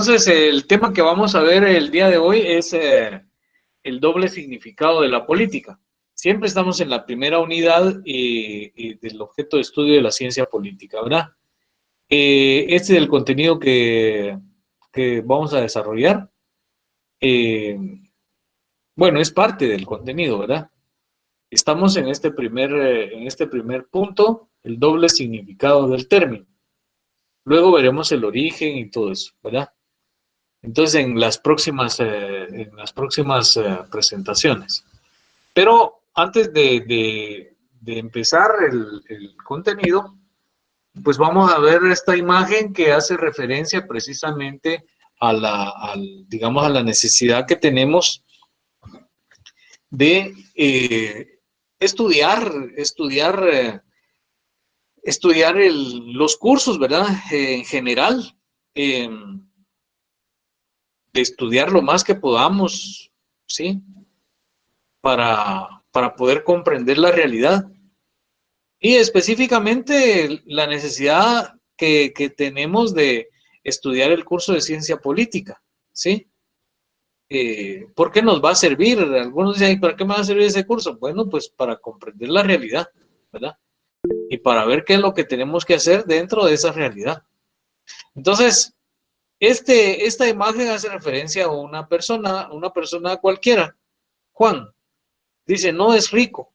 Entonces, el tema que vamos a ver el día de hoy es el doble significado de la política. Siempre estamos en la primera unidad del objeto de estudio de la ciencia política, ¿verdad? Este es el contenido que vamos a desarrollar. Eh, bueno, es parte del contenido, ¿verdad? Estamos en este primer punto, el doble significado del término. Luego veremos el origen y todo eso, ¿verdad? Entonces, en las próximas presentaciones. Pero antes de empezar el contenido, pues vamos a ver esta imagen que hace referencia precisamente digamos, a la necesidad que tenemos de estudiar los cursos, ¿verdad? En general, de estudiar lo más que podamos, ¿sí? Para poder comprender la realidad. Y específicamente la necesidad que tenemos de estudiar el curso de ciencia política, ¿sí? ¿Por qué nos va a servir? Algunos dicen, ¿para qué me va a servir ese curso? Bueno, pues para comprender la realidad, ¿verdad? Y para ver qué es lo que tenemos que hacer dentro de esa realidad. Entonces, esta imagen hace referencia a una persona cualquiera. Juan dice, no es rico,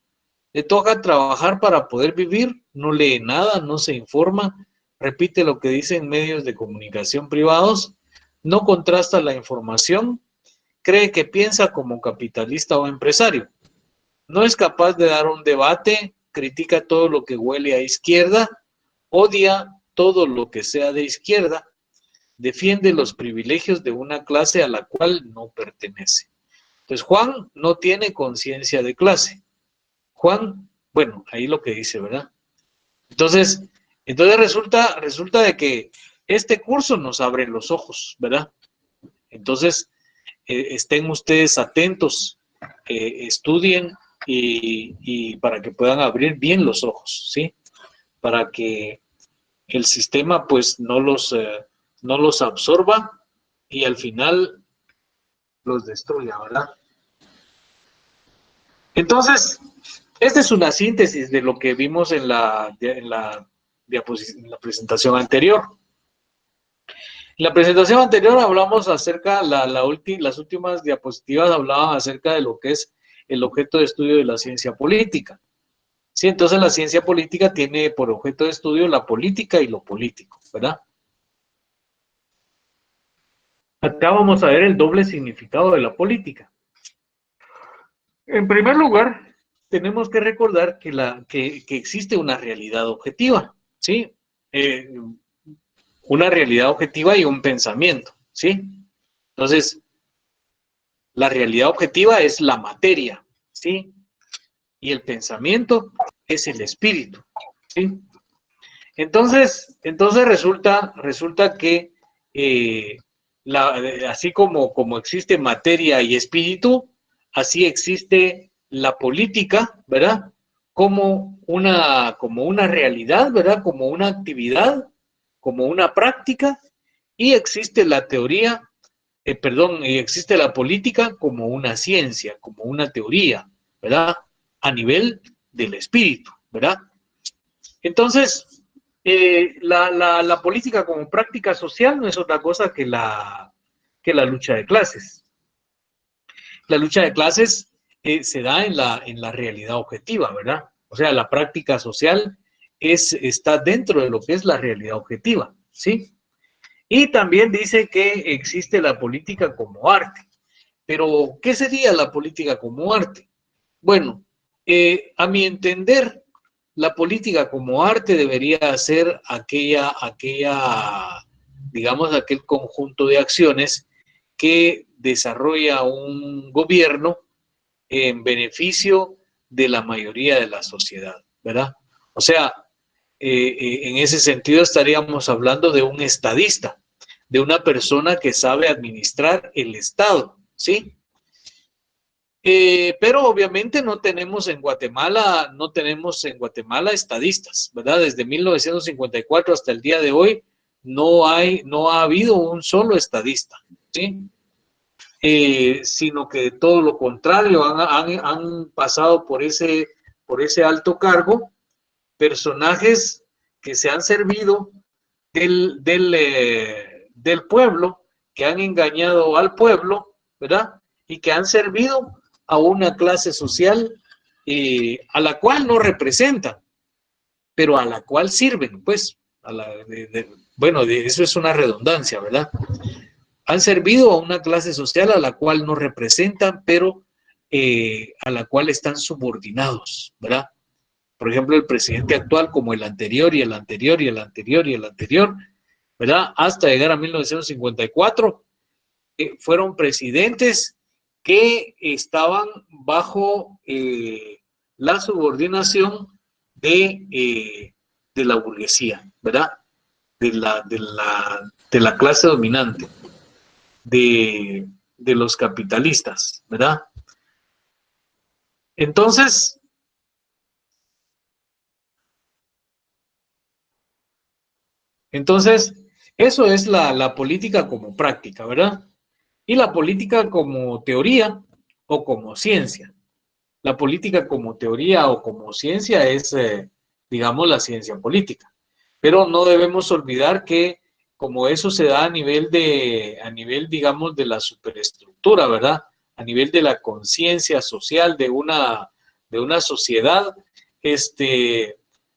le toca trabajar para poder vivir, no lee nada, no se informa, repite lo que dicen medios de comunicación privados, no contrasta la información, cree que piensa como capitalista o empresario, no es capaz de dar un debate, critica todo lo que huele a izquierda, odia todo lo que sea de izquierda, defiende los privilegios de una clase a la cual no pertenece. Entonces Juan no tiene conciencia de clase. Juan, bueno, ahí lo que dice, ¿verdad? Entonces resulta de que este curso nos abre los ojos, ¿verdad? Entonces, estén ustedes atentos, estudien y para que puedan abrir bien los ojos, ¿sí? Para que el sistema pues no los absorba y al final los destruya, ¿verdad? Entonces, esta es una síntesis de lo que vimos en la presentación anterior. En la presentación anterior hablamos acerca, las últimas diapositivas hablaban acerca de lo que es el objeto de estudio de la ciencia política. Sí, entonces la ciencia política tiene por objeto de estudio la política y lo político, ¿verdad? Acá vamos a ver el doble significado de la política. En primer lugar, tenemos que recordar que existe una realidad objetiva, ¿sí? Una realidad objetiva y un pensamiento, ¿sí? Entonces, la realidad objetiva es la materia, ¿sí? Y el pensamiento es el espíritu, ¿sí? Entonces resulta que así como existe materia y espíritu, así existe la política, ¿verdad? Como una realidad, ¿verdad? Como una actividad, como una práctica, y existe la teoría, y existe la política como una ciencia, como una teoría, ¿verdad? A nivel del espíritu, ¿verdad? Entonces, la política como práctica social no es otra cosa que la lucha de clases. La lucha de clases se da en la realidad objetiva, ¿verdad? O sea, la práctica social está dentro de lo que es la realidad objetiva, ¿sí? Y también dice que existe la política como arte. Pero, ¿qué sería la política como arte? Bueno, a mi entender, la política como arte debería ser digamos, aquel conjunto de acciones que desarrolla un gobierno en beneficio de la mayoría de la sociedad, ¿verdad? O sea, en ese sentido estaríamos hablando de un estadista, de una persona que sabe administrar el Estado, ¿sí? Pero obviamente no tenemos en Guatemala estadistas, ¿verdad? Desde 1954 hasta el día de hoy no ha habido un solo estadista, ¿sí? Sino que todo lo contrario, han pasado por ese alto cargo personajes que se han servido del pueblo, que han engañado al pueblo, ¿verdad? Y que han servido a una clase social a la cual no representan, pero a la cual sirven, pues, bueno, eso es una redundancia, ¿verdad? Han servido a una clase social a la cual no representan, pero a la cual están subordinados, ¿verdad? Por ejemplo, el presidente actual, como el anterior y el anterior y el anterior y el anterior, ¿verdad? Hasta llegar a 1954, fueron presidentes que estaban bajo la subordinación de la burguesía, ¿verdad? De la clase dominante, de los capitalistas, ¿verdad? Entonces, entonces eso es la política como práctica, ¿verdad? Y la política como teoría o como ciencia. La política como teoría o como ciencia es, digamos, la ciencia política. Pero no debemos olvidar que como eso se da a nivel, digamos, de la superestructura, ¿verdad? A nivel de la conciencia social de una sociedad,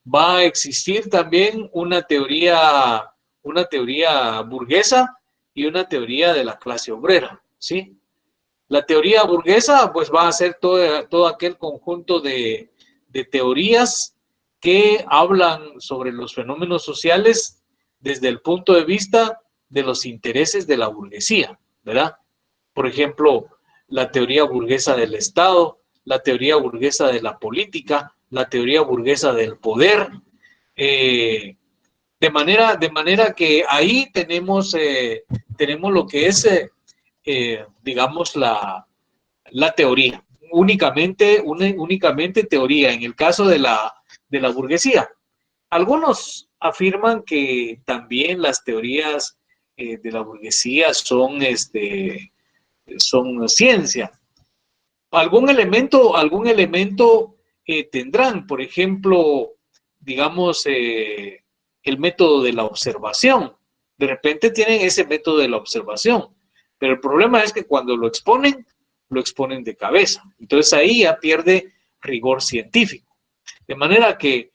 va a existir también una teoría burguesa y una teoría de la clase obrera, ¿sí? La teoría burguesa pues va a ser todo aquel conjunto de teorías que hablan sobre los fenómenos sociales desde el punto de vista de los intereses de la burguesía, ¿verdad? Por ejemplo, la teoría burguesa del Estado, la teoría burguesa de la política, la teoría burguesa del poder, de manera que ahí tenemos lo que es, digamos, la teoría, únicamente teoría, en el caso de la burguesía. Algunos afirman que también las teorías de la burguesía son ciencia. Algún elemento tendrán, por ejemplo, digamos, el método de la observación. De repente tienen ese método de la observación, pero el problema es que cuando lo exponen de cabeza. Entonces ahí ya pierde rigor científico. De manera que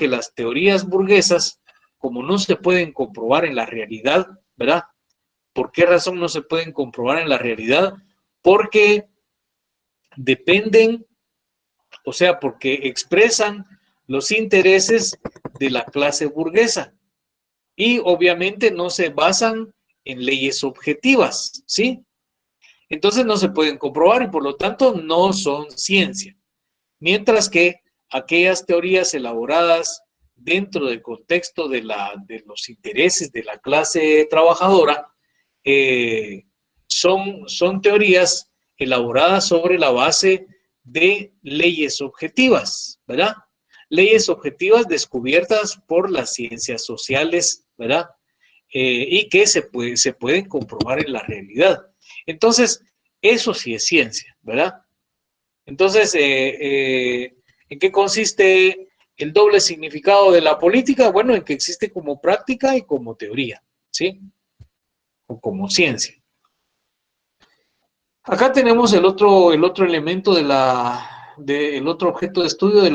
las teorías burguesas, como no se pueden comprobar en la realidad, ¿verdad? ¿Por qué razón no se pueden comprobar en la realidad? Porque dependen, o sea, porque expresan los intereses de la clase burguesa y obviamente no se basan en leyes objetivas, ¿sí? Entonces no se pueden comprobar y por lo tanto no son ciencia. Mientras que aquellas teorías elaboradas dentro del contexto de los intereses de la clase trabajadora son teorías elaboradas sobre la base de leyes objetivas, ¿verdad? Leyes objetivas descubiertas por las ciencias sociales, ¿verdad? Y que se pueden comprobar en la realidad. Entonces, eso sí es ciencia, ¿verdad? Entonces, ¿en qué consiste el doble significado de la política? Bueno, en que existe como práctica y como teoría, ¿sí? O como ciencia. Acá tenemos el otro elemento el otro objeto de estudio de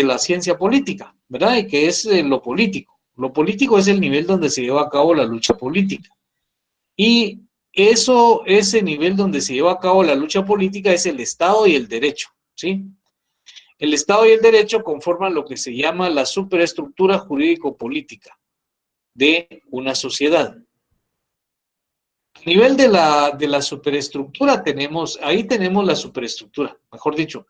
la ciencia política, ¿verdad? Y que es lo político. Lo político es el nivel donde se lleva a cabo la lucha política. Y ese nivel donde se lleva a cabo la lucha política es el Estado y el derecho, ¿sí? El Estado y el derecho conforman lo que se llama la superestructura jurídico-política de una sociedad. A nivel de la superestructura ahí tenemos la superestructura, mejor dicho,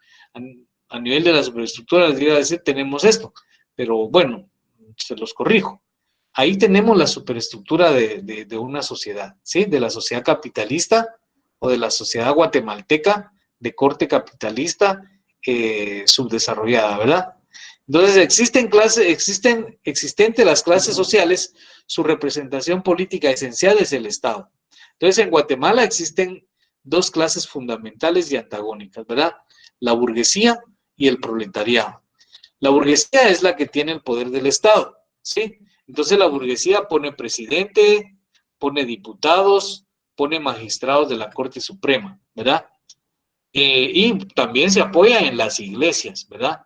a nivel de la superestructura les iba a decir tenemos esto, pero bueno, se los corrijo. Ahí tenemos la superestructura de una sociedad, ¿sí? De la sociedad capitalista o de la sociedad guatemalteca de corte capitalista subdesarrollada, ¿verdad? Entonces, existente las clases sociales, su representación política esencial es el Estado. Entonces, en Guatemala existen dos clases fundamentales y antagónicas, ¿verdad? La burguesía y el proletariado. La burguesía es la que tiene el poder del Estado, ¿sí? Entonces, la burguesía pone presidente, pone diputados, pone magistrados de la Corte Suprema, ¿verdad? Y también se apoya en las iglesias, ¿verdad?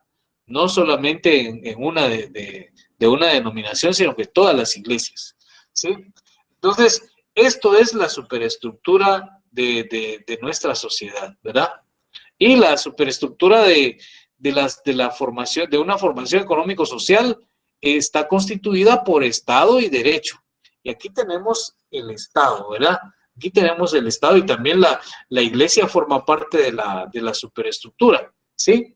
No solamente en una de una denominación, sino que todas las iglesias, ¿sí? Entonces, esto es la superestructura de nuestra sociedad, ¿verdad? Y la superestructura de la formación, de una formación económico-social está constituida por Estado y derecho. Y aquí tenemos el Estado, ¿verdad? Aquí tenemos el Estado y también la iglesia forma parte de la superestructura, ¿sí?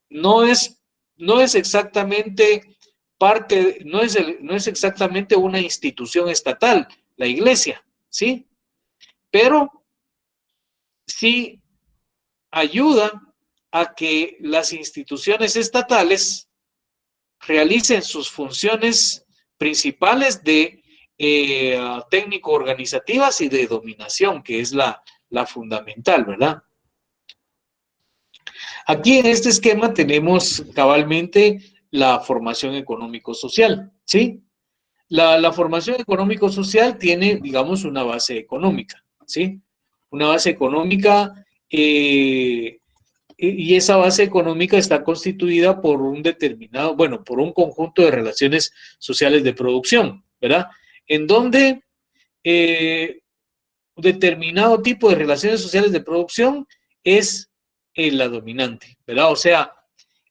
No es, no es exactamente parte, no es exactamente una institución estatal, la iglesia, ¿sí? Pero sí ayuda a que las instituciones estatales realicen sus funciones principales de técnico-organizativas y de dominación, que es la fundamental, ¿verdad? Aquí en este esquema tenemos cabalmente la formación económico-social, ¿sí? La formación económico-social tiene, digamos, una base económica, ¿sí? Una base económica y esa base económica está constituida por un determinado, bueno, por un conjunto de relaciones sociales de producción, ¿verdad? En donde eh, determinado tipo de relaciones sociales de producción es la dominante, ¿verdad? O sea,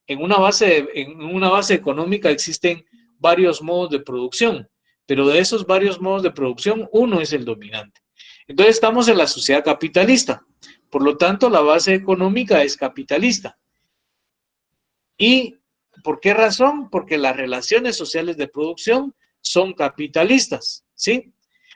en una base económica existen varios modos de producción, pero de esos varios modos de producción, uno es el dominante. Entonces estamos en la sociedad capitalista, por lo tanto la base económica es capitalista. ¿Y por qué razón? Porque las relaciones sociales de producción son capitalistas, ¿sí?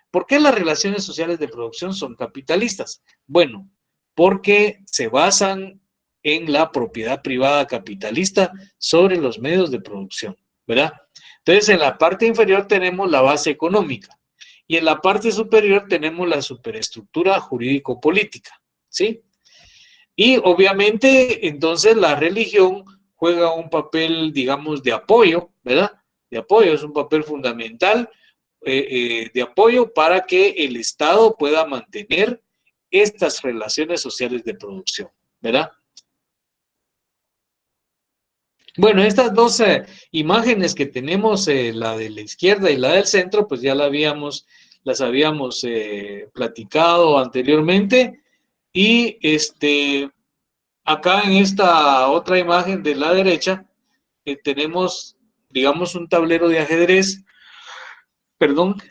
¿Por qué las relaciones sociales de producción son capitalistas? Bueno, porque se basan en la propiedad privada capitalista sobre los medios de producción, ¿verdad? Entonces, en la parte inferior tenemos la base económica y en la parte superior tenemos la superestructura jurídico-política, ¿sí? Y obviamente, entonces, la religión juega un papel, digamos, de apoyo, ¿verdad? De apoyo, es un papel fundamental de apoyo para que el Estado pueda mantener estas relaciones sociales de producción, ¿verdad? Bueno, estas dos imágenes que tenemos, la de la izquierda y la del centro, pues ya las habíamos platicado anteriormente. Y acá en esta otra imagen de la derecha, tenemos, digamos, un tablero de ajedrez, perdón,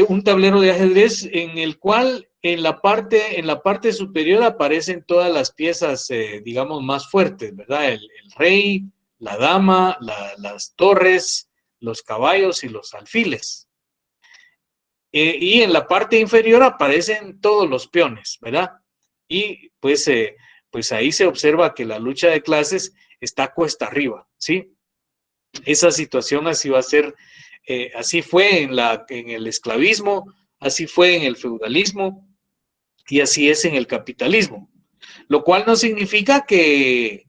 un tablero de ajedrez en el cual en la parte superior aparecen todas las piezas, digamos, más fuertes, ¿verdad? El rey, la dama, las torres, los caballos y los alfiles. Y en la parte inferior aparecen todos los peones, ¿verdad? Y pues ahí se observa que la lucha de clases está cuesta arriba, ¿sí? Esa situación así va a ser, así fue en el esclavismo, así fue en el feudalismo y así es en el capitalismo, lo cual no significa que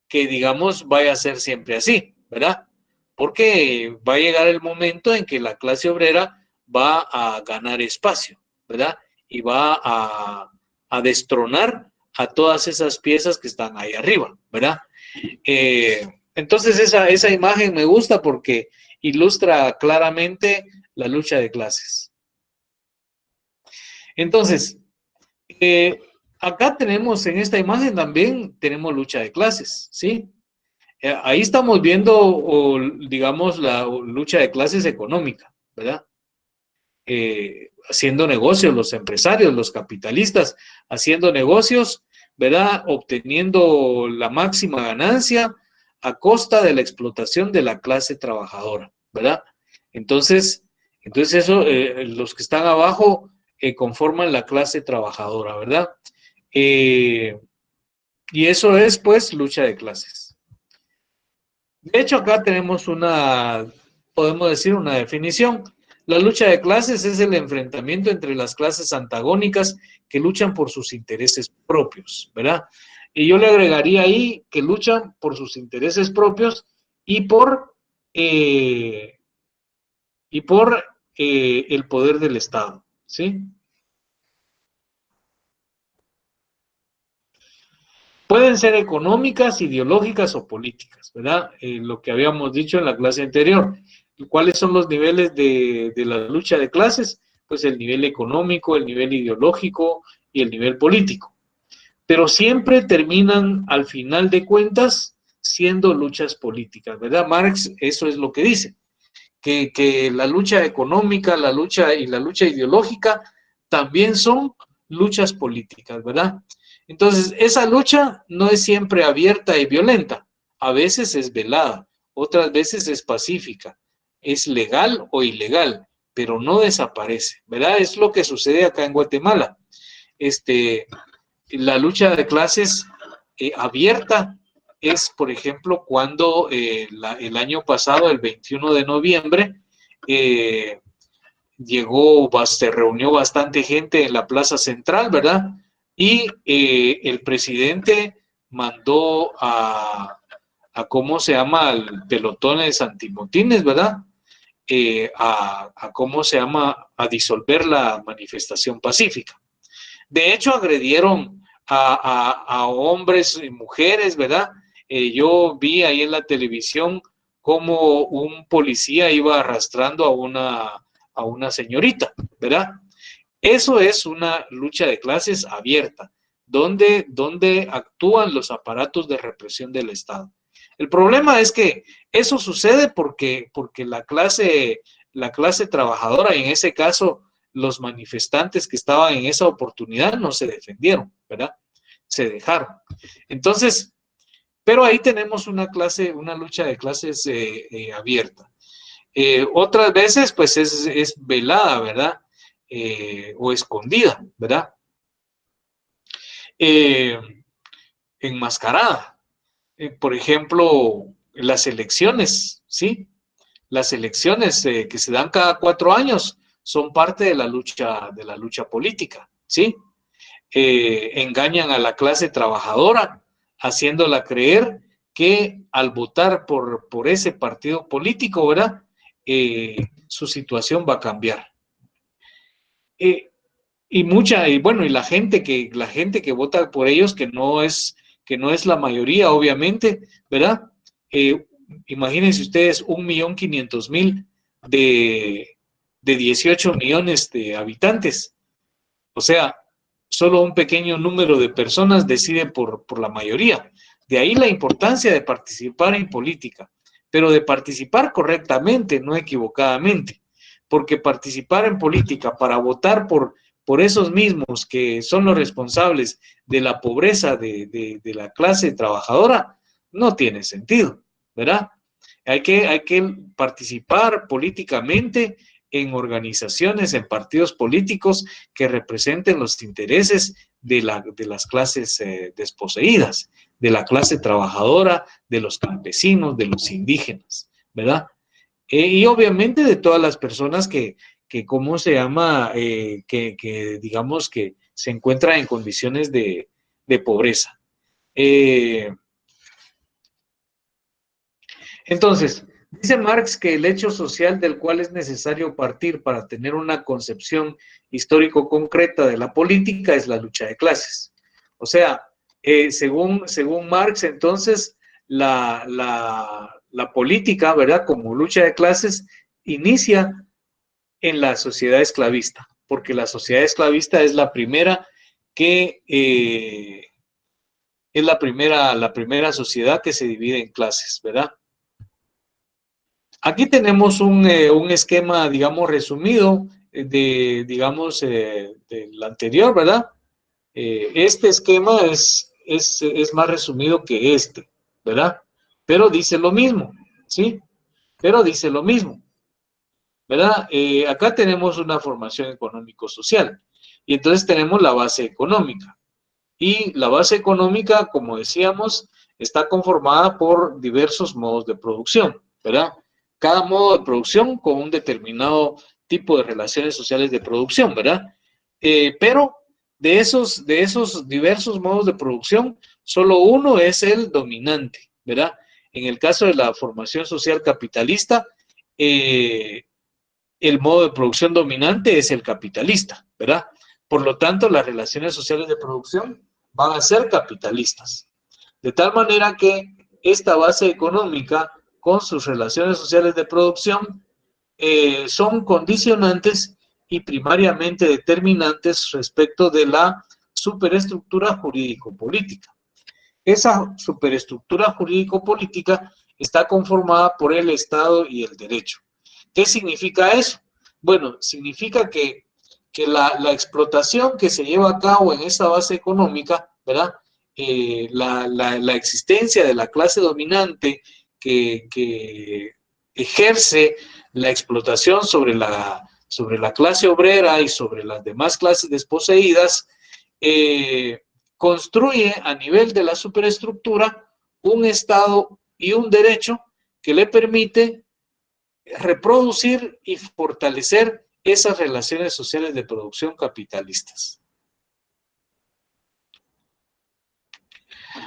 digamos, vaya a ser siempre así, ¿verdad? Porque va a llegar el momento en que la clase obrera va a ganar espacio, ¿verdad? Y va a destronar a todas esas piezas que están ahí arriba, ¿verdad? Entonces esa imagen me gusta porque ilustra claramente la lucha de clases. Entonces, eh, acá tenemos en esta imagen también tenemos lucha de clases, ¿sí? Ahí estamos viendo, digamos, la lucha de clases económica, ¿verdad? Haciendo negocios, los empresarios, los capitalistas, haciendo negocios, ¿verdad? Obteniendo la máxima ganancia a costa de la explotación de la clase trabajadora, ¿verdad? Entonces, entonces eso, los que están abajo conforman la clase trabajadora, ¿verdad? Y eso es, pues, lucha de clases. De hecho, acá tenemos podemos decir, una definición. La lucha de clases es el enfrentamiento entre las clases antagónicas que luchan por sus intereses propios, ¿verdad? Y yo le agregaría ahí que luchan por sus intereses propios y eh, por el poder del Estado, ¿sí? Pueden ser económicas, ideológicas o políticas, ¿verdad? Lo que habíamos dicho en la clase anterior. ¿Cuáles son los niveles de la lucha de clases? Pues el nivel económico, el nivel ideológico y el nivel político. Pero siempre terminan, al final de cuentas, siendo luchas políticas, ¿verdad? Marx eso es lo que dice, que la lucha económica, la lucha y la lucha ideológica también son luchas políticas, ¿verdad? Entonces, esa lucha no es siempre abierta y violenta, a veces es velada, otras veces es pacífica, es legal o ilegal, pero no desaparece, ¿verdad? Es lo que sucede acá en Guatemala. Este, la lucha de clases abierta es, por ejemplo, cuando el año pasado, el 21 de noviembre, eh, se reunió bastante gente en la Plaza Central, ¿verdad? Y el presidente mandó ¿cómo se llama? Al pelotón de Santimotines, ¿verdad? ¿Cómo se llama? A disolver la manifestación pacífica. De hecho, agredieron a hombres y mujeres, ¿verdad? Yo vi ahí en la televisión cómo un policía iba arrastrando a una señorita, ¿verdad? Eso es una lucha de clases abierta, donde actúan los aparatos de represión del Estado. El problema es que eso sucede porque la clase trabajadora, y en ese caso los manifestantes que estaban en esa oportunidad, no se defendieron, ¿verdad? Se dejaron. Entonces, pero ahí tenemos una lucha de clases abierta. Otras veces, pues es velada, ¿verdad? O escondida, ¿verdad? Eh, Enmascarada. Por ejemplo, las elecciones, ¿sí? Las elecciones que se dan cada 4 años son parte de la lucha política, ¿sí? Engañan a la clase trabajadora, haciéndola creer que al votar por ese partido político, ¿verdad? Su situación va a cambiar. Eh, y bueno, y la gente que vota por ellos, que no es la mayoría, obviamente, ¿verdad? Eh, Imagínense ustedes 1.500.000 de 18 millones de habitantes. O sea, solo un pequeño número de personas decide por la mayoría. De ahí la importancia de participar en política, pero de participar correctamente, no equivocadamente, porque participar en política para votar por esos mismos que son los responsables de la pobreza de la clase trabajadora no tiene sentido, ¿verdad? Hay que participar políticamente en organizaciones, en partidos políticos que representen los intereses de las clases desposeídas, de la clase trabajadora, de los campesinos, de los indígenas, ¿verdad? Y obviamente de todas las personas que ¿cómo se llama? Que digamos que se encuentran en condiciones de pobreza. Eh, Entonces, dice Marx que el hecho social del cual es necesario partir para tener una concepción histórico-concreta de la política es la lucha de clases. O sea, según Marx, entonces, la política, ¿verdad? Como lucha de clases, inicia en la sociedad esclavista, porque la sociedad esclavista es la primera que es la primera sociedad que se divide en clases, ¿verdad? Aquí tenemos un esquema, digamos, resumido digamos, del anterior, ¿verdad? Este esquema es más resumido que este, ¿verdad? Pero dice lo mismo, ¿sí? Pero dice lo mismo, ¿verdad? Acá tenemos una formación económico-social y entonces tenemos la base económica. Y la base económica, como decíamos, está conformada por diversos modos de producción, ¿verdad? Cada modo de producción con un determinado tipo de relaciones sociales de producción, ¿verdad? Pero de esos diversos modos de producción, solo uno es el dominante, ¿verdad? En el caso de la formación social capitalista, el modo de producción dominante es el capitalista, ¿verdad? Por lo tanto, las relaciones sociales de producción van a ser capitalistas. De tal manera que esta base económica con sus relaciones sociales de producción son condicionantes y primariamente determinantes respecto de la superestructura jurídico-política. Esa superestructura jurídico-política está conformada por el Estado y el derecho. ¿Qué significa eso? Bueno, significa que la explotación que se lleva a cabo en esta base económica, ¿verdad? La existencia de la clase dominante que ejerce la explotación sobre la clase obrera y sobre las demás clases desposeídas, construye a nivel de la superestructura un Estado y un derecho que le permite reproducir y fortalecer esas relaciones sociales de producción capitalistas.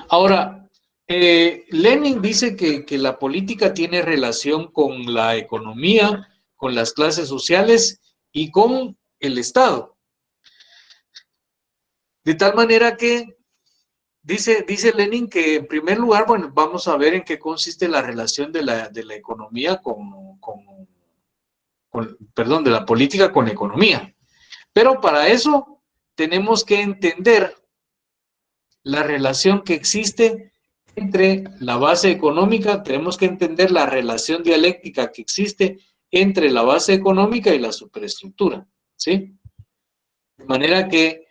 Ahora, Lenin dice que la política tiene relación con la economía, con las clases sociales y con el Estado. De tal manera que dice Lenin que en primer lugar, bueno, vamos a ver en qué consiste la relación de la economía perdón, de la política con economía. Pero para eso tenemos que entender la relación que existe entre la base económica, tenemos que entender la relación dialéctica que existe entre la base económica y la superestructura, ¿sí? De manera que,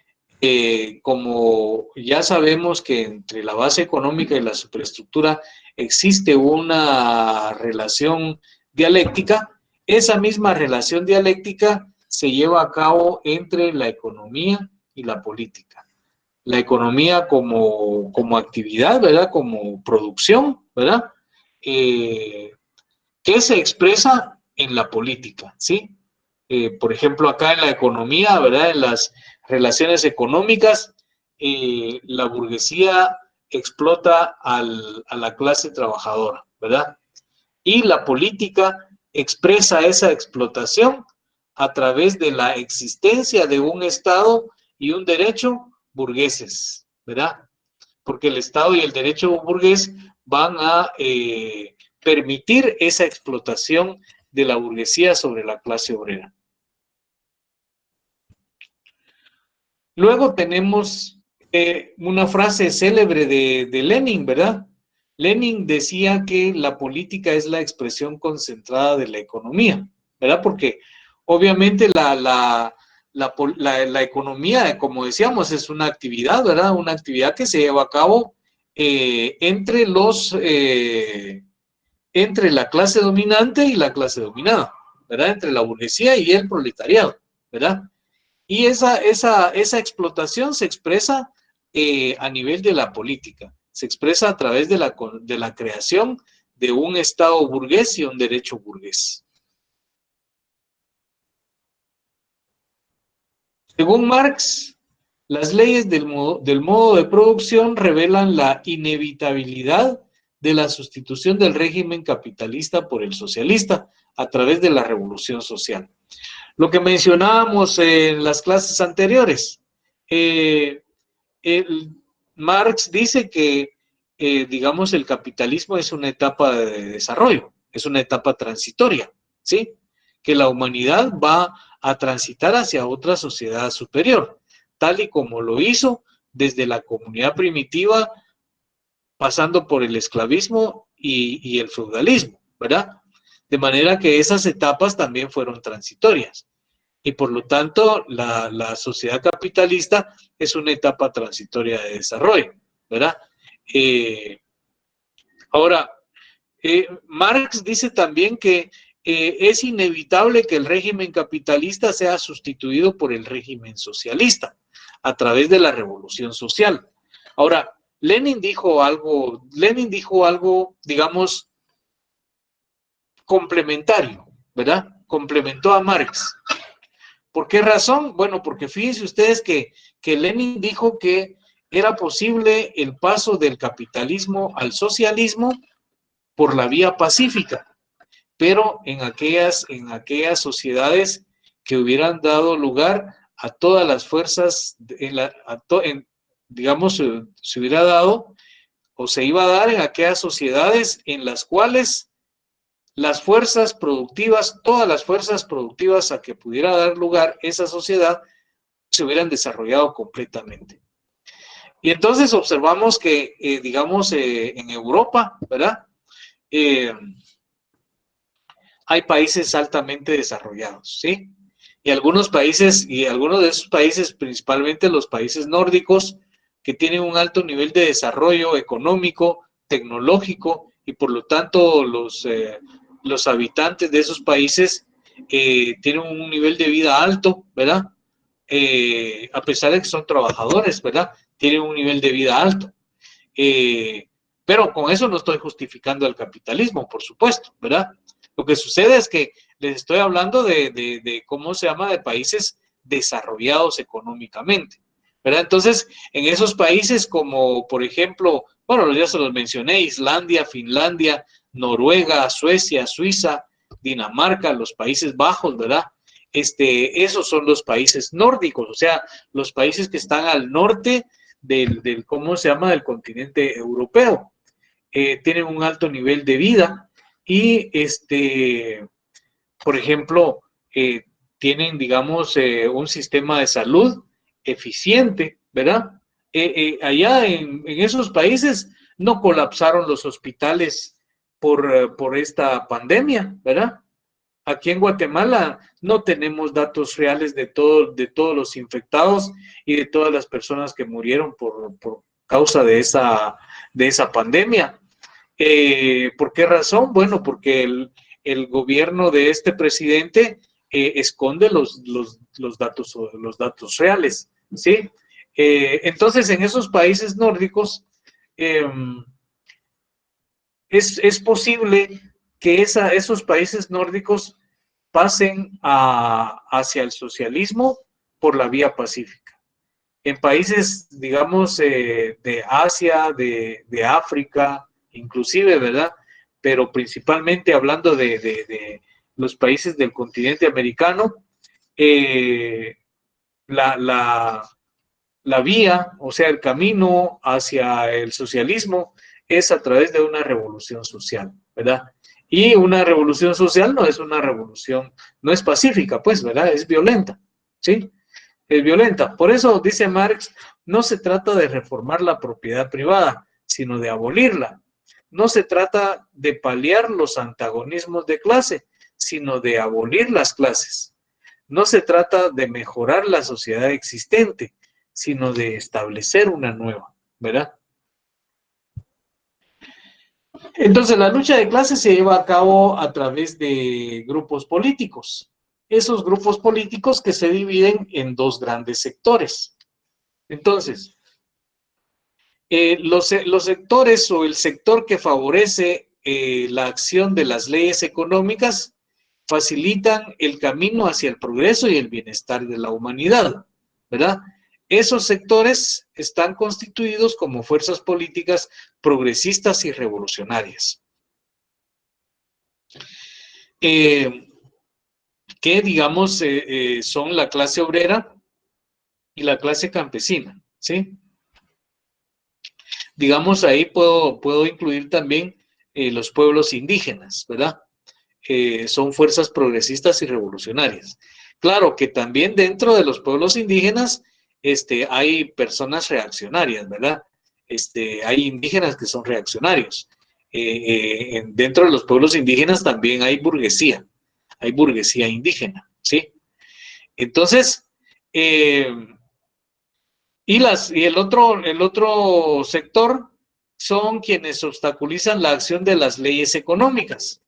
como ya sabemos que entre la base económica y la superestructura existe una relación dialéctica, esa misma relación dialéctica se lleva a cabo entre la economía y la política. La economía como actividad, ¿verdad? Como producción, ¿verdad? Que se expresa en la política, ¿sí? Por ejemplo, acá en la economía, ¿verdad? En las relaciones económicas, la burguesía explota a la clase trabajadora, ¿verdad? Y la política expresa esa explotación a través de la existencia de un Estado y un derecho burgueses, ¿verdad? Porque el Estado y el derecho burgués van a permitir esa explotación de la burguesía sobre la clase obrera. Luego tenemos una frase célebre de Lenin, ¿verdad? Lenin decía que la política es la expresión concentrada de la economía, ¿verdad? Porque obviamente la economía, como decíamos, es una actividad, ¿verdad? Una actividad que se lleva a cabo entre la clase dominante y la clase dominada, ¿verdad? Entre la burguesía y el proletariado, ¿verdad? Y esa explotación se expresa a nivel de la política, se expresa a través de la creación de un Estado burgués y un derecho burgués. Según Marx, las leyes del modo de producción revelan la inevitabilidad de la sustitución del régimen capitalista por el socialista a través de la revolución social. Lo que mencionábamos en las clases anteriores, Marx dice que, digamos, el capitalismo es una etapa de desarrollo, es una etapa transitoria, ¿sí? Que la humanidad va a transitar hacia otra sociedad superior, tal y como lo hizo desde la comunidad primitiva, pasando por el esclavismo y el feudalismo, ¿verdad? De manera que esas etapas también fueron transitorias. Y por lo tanto, la sociedad capitalista es una etapa transitoria de desarrollo, ¿verdad? Ahora, Marx dice también que es inevitable que el régimen capitalista sea sustituido por el régimen socialista a través de la revolución social. Ahora, Lenin dijo algo, digamos, complementario, ¿verdad? Complementó a Marx. ¿Por qué razón? Bueno, porque fíjense ustedes que Lenin dijo que era posible el paso del capitalismo al socialismo por la vía pacífica, pero en aquellas sociedades que hubieran dado lugar a todas las fuerzas, digamos, se hubiera dado o se iba a dar en aquellas sociedades en las cuales las fuerzas productivas, todas las fuerzas productivas a que pudiera dar lugar esa sociedad, se hubieran desarrollado completamente. Y entonces observamos que, digamos, en Europa, ¿verdad? Eh, hay países altamente desarrollados, ¿sí? Y algunos de esos países, principalmente los países nórdicos, que tienen un alto nivel de desarrollo económico, tecnológico, y por lo tanto los habitantes de esos países tienen un nivel de vida alto, ¿verdad? A pesar de que son trabajadores, ¿verdad? Tienen un nivel de vida alto. Eh, pero con eso no estoy justificando el capitalismo, por supuesto, ¿verdad? Lo que sucede es que les estoy hablando de ¿cómo se llama? De países desarrollados económicamente, ¿verdad? Entonces, en esos países como, por ejemplo, bueno, ya se los mencioné, Islandia, Finlandia, Noruega, Suecia, Suiza, Dinamarca, los Países Bajos, ¿verdad? Esos son los países nórdicos, o sea, los países que están al norte ¿cómo se llama?, del continente europeo. Tienen un alto nivel de vida y, por ejemplo, tienen, digamos, un sistema de salud eficiente, ¿verdad? Allá en esos países no colapsaron los hospitales por esta pandemia, ¿verdad? Aquí en Guatemala no tenemos datos reales de todos los infectados y de todas las personas que murieron por causa de esa pandemia. ¿Por qué razón? Bueno, porque el gobierno de este presidente esconde los datos reales, ¿sí? Entonces, en esos países nórdicos, eh, es posible que esos países nórdicos pasen hacia el socialismo por la vía pacífica. En países, digamos, de Asia, de África, inclusive, ¿verdad? Pero principalmente hablando de los países del continente americano, eh, la, la, la vía, o sea, el camino hacia el socialismo es a través de una revolución social, ¿verdad? Y una revolución social no es una revolución, no es pacífica, pues, ¿verdad? Es violenta, ¿sí? Es violenta. Por eso, dice Marx, no se trata de reformar la propiedad privada, sino de abolirla. No se trata de paliar los antagonismos de clase, sino de abolir las clases. No se trata de mejorar la sociedad existente, sino de establecer una nueva, ¿verdad? Entonces, la lucha de clases se lleva a cabo a través de grupos políticos. Esos grupos políticos que se dividen en dos grandes sectores. Entonces, los sectores o el sector que favorece la acción de las leyes económicas facilitan el camino hacia el progreso y el bienestar de la humanidad, ¿verdad? Esos sectores están constituidos como fuerzas políticas progresistas y revolucionarias, eh, que digamos son la clase obrera y la clase campesina, ¿sí? Digamos, ahí puedo incluir también los pueblos indígenas, ¿verdad? Son fuerzas progresistas y revolucionarias. Claro que también dentro de los pueblos indígenas hay personas reaccionarias, ¿verdad? Hay indígenas que son reaccionarios. Dentro de los pueblos indígenas también hay burguesía indígena, ¿sí? Entonces, eh, y el otro sector son quienes obstaculizan la acción de las leyes económicas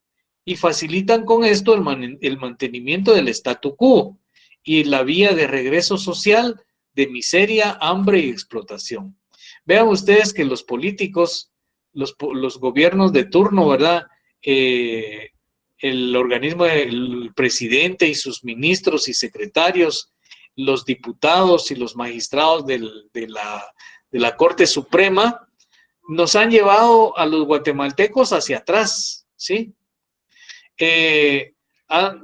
y facilitan con esto el mantenimiento del statu quo y la vía de regreso social de miseria, hambre y explotación. Vean ustedes que los políticos, los gobiernos de turno, ¿verdad? El organismo, el presidente y sus ministros y secretarios, los diputados y los magistrados de la Corte Suprema, nos han llevado a los guatemaltecos hacia atrás, ¿sí?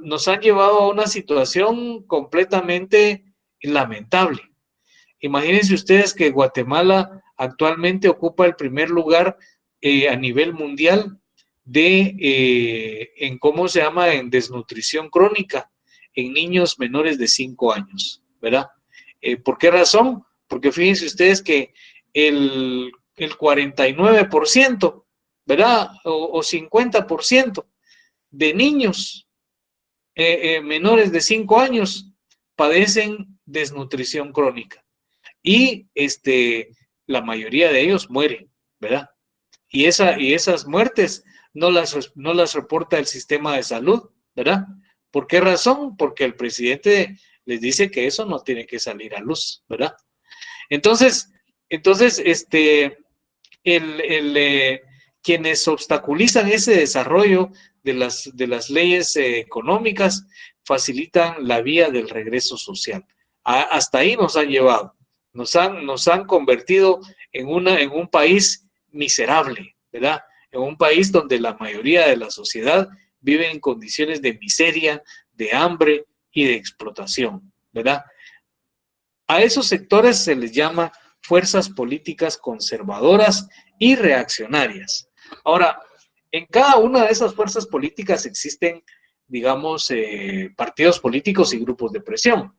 Nos han llevado a una situación completamente lamentable. Imagínense ustedes que Guatemala actualmente ocupa el primer lugar a nivel mundial en cómo se llama, en desnutrición crónica en niños menores de 5 años, ¿verdad? ¿Por qué razón? Porque fíjense ustedes que el 49%, ¿verdad? O 50% de niños menores de 5 años padecen desnutrición crónica. Y la mayoría de ellos mueren, ¿verdad? Y esas muertes no las reporta el sistema de salud, ¿verdad? ¿Por qué razón? Porque el presidente les dice que eso no tiene que salir a luz, ¿verdad? Entonces quienes obstaculizan ese desarrollo de las leyes económicas facilitan la vía del regreso social. Hasta ahí nos han llevado. Nos han convertido en un país miserable, ¿verdad? En un país donde la mayoría de la sociedad vive en condiciones de miseria, de hambre y de explotación, ¿verdad? A esos sectores se les llama fuerzas políticas conservadoras y reaccionarias. Ahora, en cada una de esas fuerzas políticas existen, digamos, partidos políticos y grupos de presión.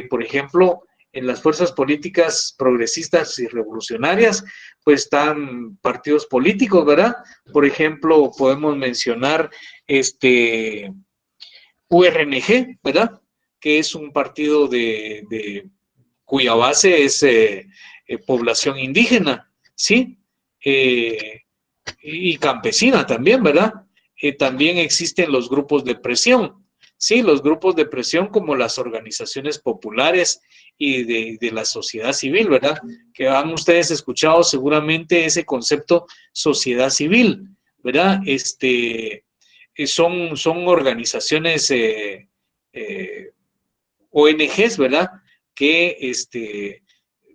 Por ejemplo, en las fuerzas políticas progresistas y revolucionarias, pues están partidos políticos, ¿verdad? Por ejemplo, podemos mencionar URNG, ¿verdad? Que es un partido cuya base es población indígena, ¿sí? Y campesina también, ¿verdad? También existen los grupos de presión, ¿sí? Los grupos de presión como las organizaciones populares y de la sociedad civil, ¿verdad? Que han ustedes escuchado seguramente ese concepto sociedad civil, ¿verdad? Son organizaciones ONGs, ¿verdad? Que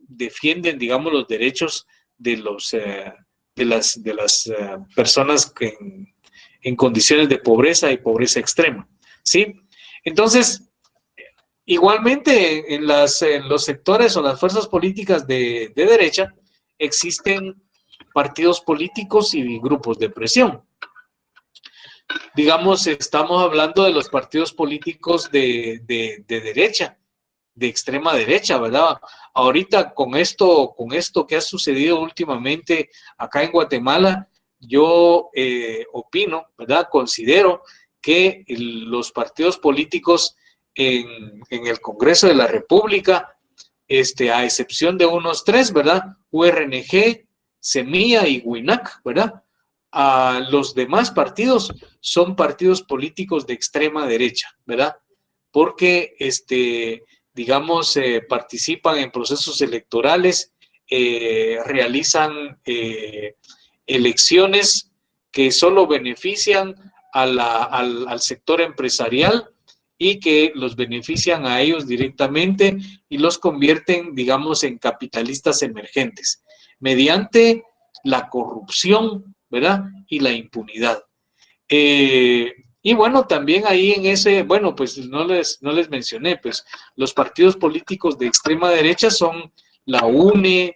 defienden, digamos, los derechos de las personas en condiciones de pobreza y pobreza extrema, ¿sí? Entonces, igualmente en los sectores o las fuerzas políticas de derecha existen partidos políticos y grupos de presión. Digamos, estamos hablando de los partidos políticos de derecha, de extrema derecha, ¿verdad? Ahorita con esto que ha sucedido últimamente acá en Guatemala, yo opino, ¿verdad? Considero que los partidos políticos en el Congreso de la República, a excepción de unos 3, ¿verdad? URNG, Semilla y WINAC, ¿verdad? A los demás partidos son partidos políticos de extrema derecha, ¿verdad? Porque, digamos, participan en procesos electorales, realizan elecciones que solo benefician al sector empresarial y que los benefician a ellos directamente y los convierten, digamos, en capitalistas emergentes, mediante la corrupción, ¿verdad? Y la impunidad. Y bueno, también ahí en ese, bueno, pues no les mencioné, pues los partidos políticos de extrema derecha son la UNE,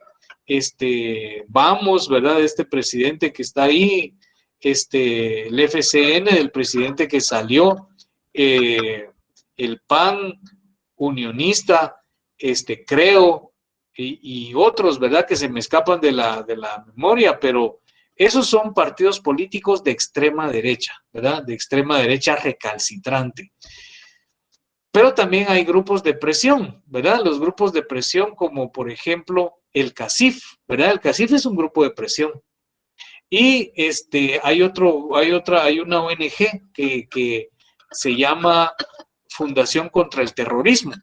Vamos, ¿verdad? Este presidente que está ahí, el FCN, del presidente que salió, el PAN, Unionista, Creo, y otros, ¿verdad? Que se me escapan de la memoria, pero esos son partidos políticos de extrema derecha, ¿verdad? De extrema derecha recalcitrante. Pero también hay grupos de presión, ¿verdad? Los grupos de presión como, por ejemplo, el CACIF, ¿verdad? El CACIF es un grupo de presión. Y hay una ONG que se llama Fundación contra el Terrorismo.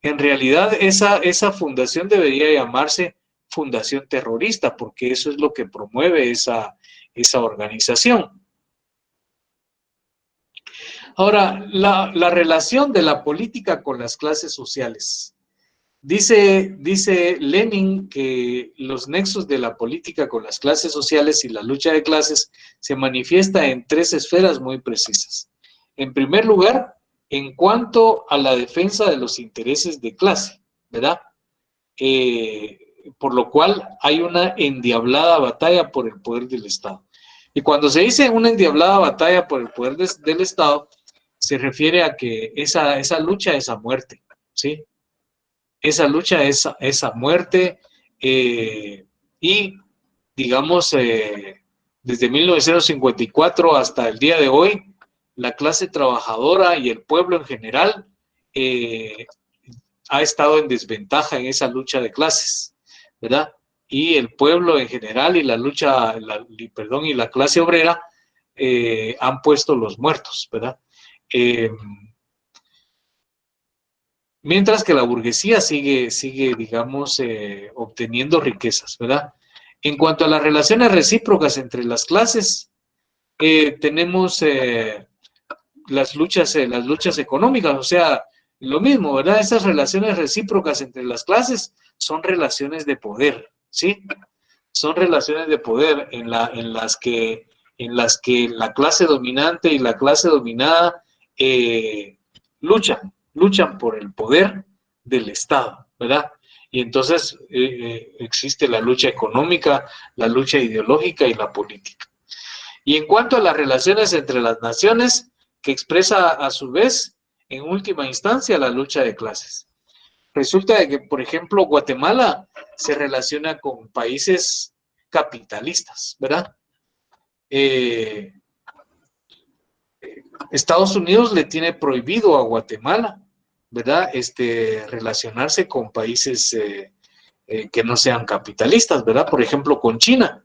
En realidad, esa fundación debería llamarse fundación terrorista, porque eso es lo que promueve esa organización. Ahora, la relación de la política con las clases sociales. Dice Lenin que los nexos de la política con las clases sociales y la lucha de clases se manifiesta en tres esferas muy precisas. En primer lugar, en cuanto a la defensa de los intereses de clase, ¿verdad? Por lo cual hay una endiablada batalla por el poder del Estado. Y cuando se dice una endiablada batalla por el poder del Estado, se refiere a que esa lucha es a muerte, ¿sí? Esa lucha es a muerte y, digamos, desde 1954 hasta el día de hoy, la clase trabajadora y el pueblo en general ha estado en desventaja en esa lucha de clases, ¿verdad? Y el pueblo en general y la lucha, y la clase obrera han puesto los muertos, ¿verdad? Mientras que la burguesía sigue digamos, obteniendo riquezas, ¿verdad? En cuanto a las relaciones recíprocas entre las clases, tenemos las luchas económicas, o sea, lo mismo, ¿verdad? Esas relaciones recíprocas entre las clases son relaciones de poder, ¿sí? Son relaciones de poder en las que la clase dominante y la clase dominada luchan por el poder del Estado, ¿verdad? Y entonces existe la lucha económica, la lucha ideológica y la política. Y en cuanto a las relaciones entre las naciones, que expresa a su vez, en última instancia, la lucha de clases. Resulta de que, por ejemplo, Guatemala se relaciona con países capitalistas, ¿verdad? Estados Unidos le tiene prohibido a Guatemala, ¿verdad? Relacionarse con países que no sean capitalistas, ¿verdad? Por ejemplo, con China.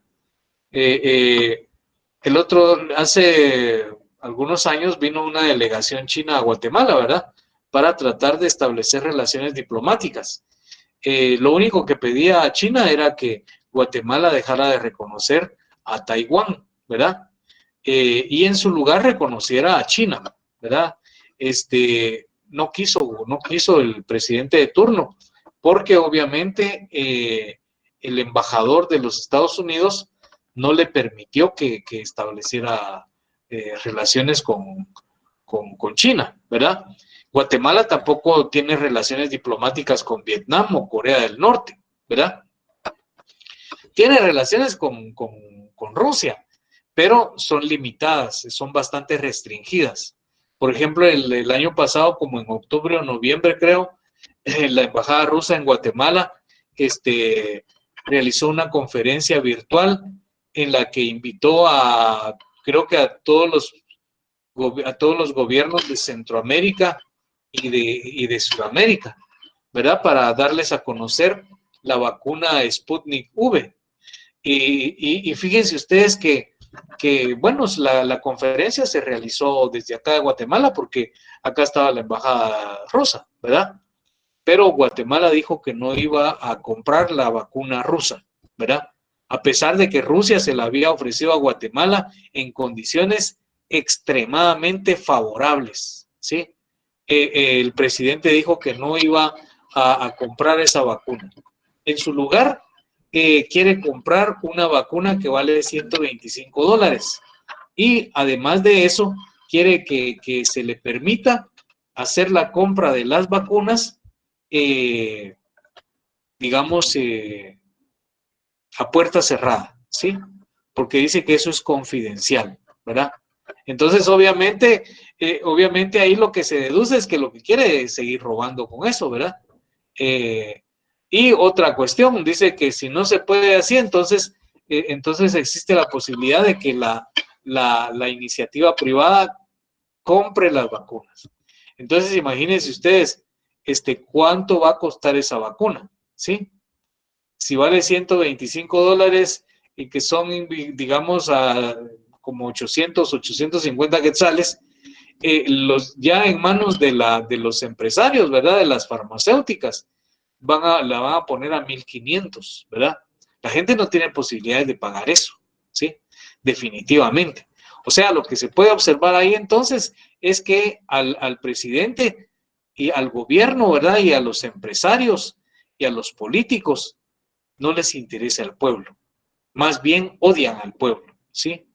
Hace algunos años vino una delegación china a Guatemala, ¿verdad? Para tratar de establecer relaciones diplomáticas. Lo único que pedía a China era que Guatemala dejara de reconocer a Taiwán, ¿verdad? Y en su lugar reconociera a China, ¿verdad? No quiso el presidente de turno, porque obviamente el embajador de los Estados Unidos no le permitió que estableciera relaciones con China, ¿verdad? Guatemala tampoco tiene relaciones diplomáticas con Vietnam o Corea del Norte, ¿verdad? Tiene relaciones con Rusia, pero son limitadas, son bastante restringidas. Por ejemplo, el año pasado, como en octubre o noviembre, creo, la embajada rusa en Guatemala realizó una conferencia virtual en la que invitó creo que a todos los gobiernos de Centroamérica y de Sudamérica, ¿verdad? Para darles a conocer la vacuna Sputnik V. Y fíjense ustedes que bueno, la conferencia se realizó desde acá de Guatemala porque acá estaba la embajada rusa, ¿verdad? Pero Guatemala dijo que no iba a comprar la vacuna rusa, ¿verdad? A pesar de que Rusia se la había ofrecido a Guatemala en condiciones extremadamente favorables, ¿sí? El presidente dijo que no iba a comprar esa vacuna. En su lugar, quiere comprar una vacuna que vale $125. Y además de eso, quiere que se le permita hacer la compra de las vacunas, digamos, a puerta cerrada, ¿sí? Porque dice que eso es confidencial, ¿verdad? Entonces, obviamente ahí lo que se deduce es que lo que quiere es seguir robando con eso, ¿verdad? Y otra cuestión, dice que si no se puede así, entonces existe la posibilidad de que la iniciativa privada compre las vacunas. Entonces, imagínense ustedes, ¿cuánto va a costar esa vacuna? ¿Sí? Si vale $125 y que son, digamos, como 850 quetzales, ya en manos de los empresarios, ¿verdad? De las farmacéuticas, la van a poner a 1.500, ¿verdad? La gente no tiene posibilidades de pagar eso, ¿sí? Definitivamente. O sea, lo que se puede observar ahí entonces es que al presidente y al gobierno, ¿verdad? Y a los empresarios y a los políticos no les interesa el pueblo. Más bien odian al pueblo, ¿sí?